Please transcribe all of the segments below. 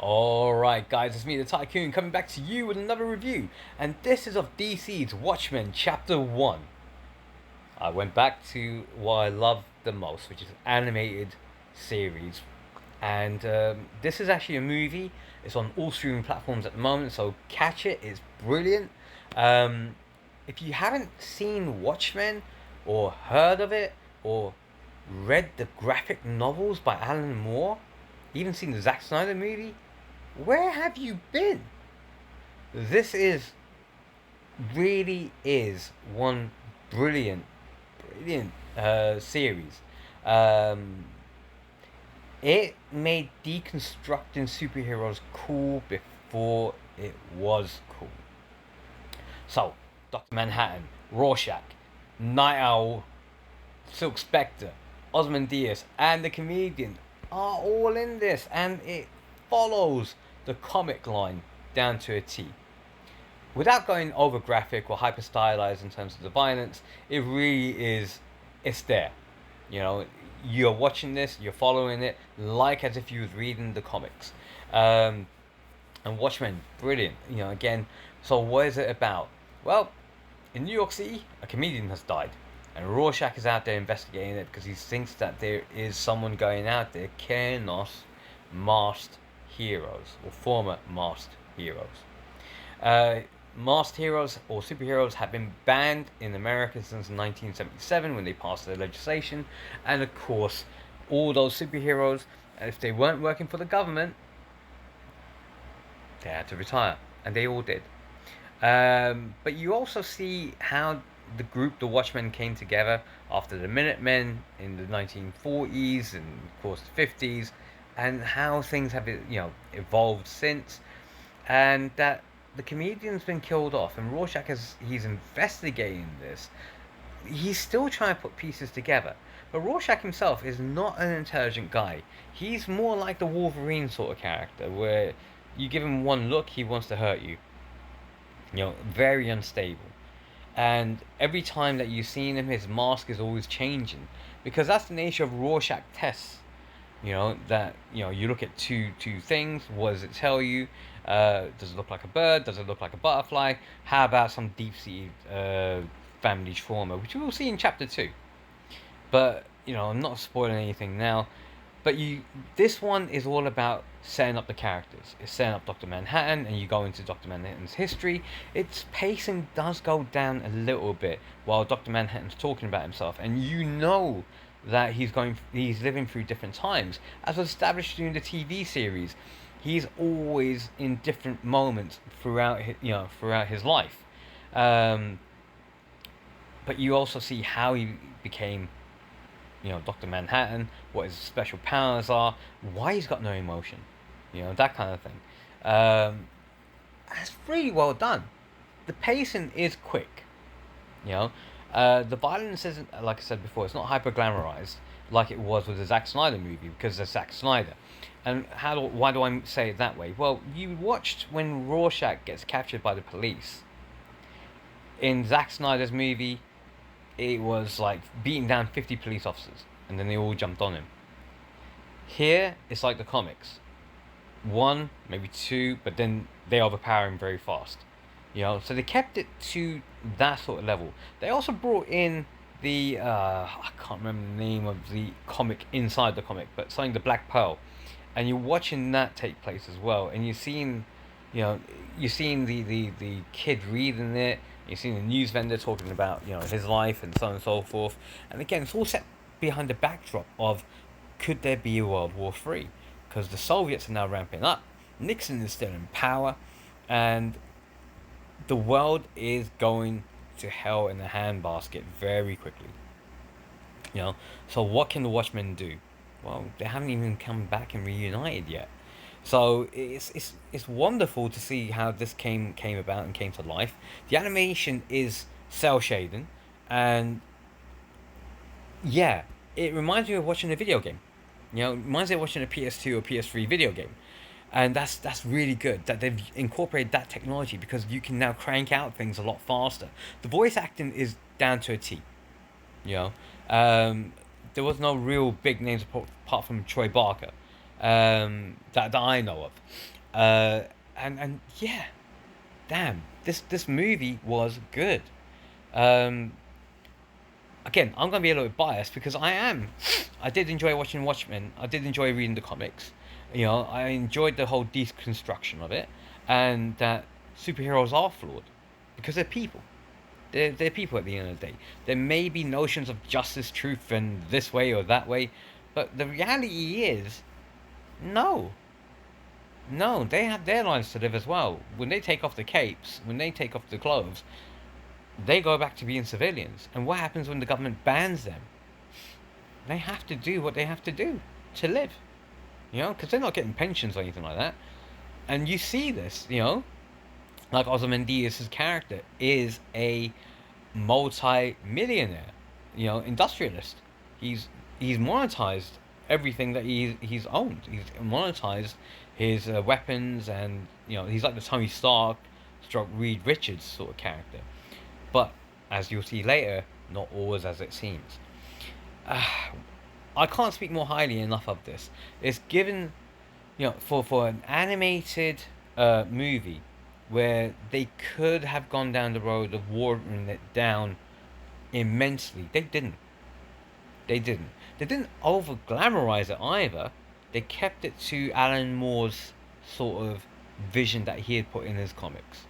Alright guys, it's me the Tycoon coming back to you with another review, and this is of DC's Watchmen Chapter 1. I went back to what I love the most, which is animated series, and this is actually a movie. It's on all streaming platforms at the moment, so catch it, it's brilliant. Um, if you haven't seen Watchmen, or heard of it, or read the graphic novels by Alan Moore, even seen the Zack Snyder movie, where have you been? This is really is one brilliant, series. Um, it made deconstructing superheroes cool before it was cool. So, Dr. Manhattan, Rorschach, Night Owl, Silk Spectre, Osmondius, and the comedian are all in this, and it follows the comic line down to a T. Without going over graphic or hyper stylized in terms of the violence, it really is, it's there. You know, you're watching this, you're following it like as if you was reading the comics. Um, and Watchmen, brilliant. You know, again, so what is it about? Well, in New York City, a comedian has died. And Rorschach is out there investigating it because he thinks that there is someone going out there killing us masked heroes, or former masked heroes. Uh, Masked heroes or superheroes have been banned in America since 1977 when they passed their legislation. And of course, all those superheroes, if they weren't working for the government, they had to retire. And they all did. But you also see how the group, the Watchmen, came together after the Minutemen in the 1940s and of course the 50s, and how things have evolved since, and that the comedian's been killed off, and Rorschach, as he's investigating this, he's still trying to put pieces together. But Rorschach himself is not an intelligent guy. He's more like the Wolverine sort of character, where you give him one look, he wants to hurt you. Very unstable. And every time that you've seen him, his mask is always changing, because that's the nature of Rorschach tests. You look at two things. What does it tell you? Does it look like a bird? Does it look like a butterfly? How about some deep sea family trauma, which we will see in chapter 2. But I'm not spoiling anything now. But this one is all about setting up the characters. It's setting up Dr. Manhattan, and you go into Dr. Manhattan's history. Its pacing does go down a little bit while Dr. Manhattan's talking about himself, and that he's living through different times, as was established during the TV series. He's always in different moments throughout his life. Um, but you also see how he became Dr. Manhattan, what his special powers are, why he's got no emotion, that kind of thing. That's really well done. The pacing is quick, the violence isn't, like I said before, it's not hyper glamorized like it was with the Zack Snyder movie, because of Zack Snyder. And why do I say it that way? Well, you watched when Rorschach gets captured by the police. In Zack Snyder's movie, it was like beating down 50 police officers, and then they all jumped on him. Here, it's like the comics. One, maybe two, but then they overpower him very fast. So they kept it to that sort of level. They also brought in I can't remember the name of the comic inside the comic, but something, the Black Pearl. And you're watching that take place as well, and you're seeing the kid reading it. You're seeing the news vendor talking about his life and so on and so forth. And again, it's all set behind the backdrop of, could there be a World War III? Because the Soviets are now ramping up. Nixon is still in power, and the world is going to hell in a handbasket very quickly. So what can the Watchmen do? Well, they haven't even come back and reunited yet. So it's wonderful to see how this came about and came to life. The animation is cel shading, and yeah, it reminds me of watching a video game. It reminds me of watching a PS2 or PS3 video game, and that's really good that they've incorporated that technology, because you can now crank out things a lot faster. The voice acting is down to a T. You know, there was no real big names apart from Troy Barker. that I know of. And yeah, damn, this movie was good. Um, Again, I'm gonna be a little bit biased because I did enjoy watching Watchmen. I did enjoy reading the comics. You know, I enjoyed the whole deconstruction of it, and that superheroes are flawed because they're people. They're people at the end of the day. There may be notions of justice, truth, and this way or that way, but the reality is, no, no, they have their lives to live as well. When they take off the capes, when they take off the clothes, they go back to being civilians. And what happens when the government bans them? They have to do what they have to do to live, you know, because they're not getting pensions or anything like that. And you see this, you know, like Ozymandias' character is a multi-millionaire, you know, industrialist. He's monetized everything that he's owned. He's monetized his weapons, and you know, he's like the Tony Stark, stroke Reed Richards sort of character. But as you'll see later, not always as it seems. Uh, I can't speak more highly enough of this. It's given, you know, for an animated movie where they could have gone down the road of watering it down immensely. They didn't. They didn't. They didn't over glamorize it either. They kept it to Alan Moore's sort of vision that he had put in his comics,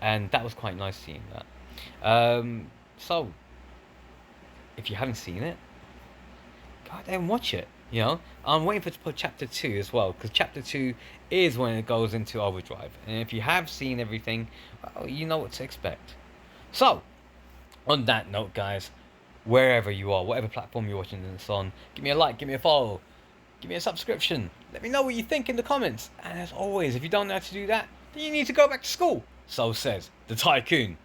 and that was quite nice seeing that. So if you haven't seen it, go out there and watch it. You know, I'm waiting for chapter 2 as well, because chapter 2 is when it goes into overdrive. And if you have seen everything, well, you know what to expect. So, on that note, guys, wherever you are, whatever platform you're watching this on, give me a like, give me a follow, give me a subscription. Let me know what you think in the comments. And as always, if you don't know how to do that, then you need to go back to school. So says the Tycoon.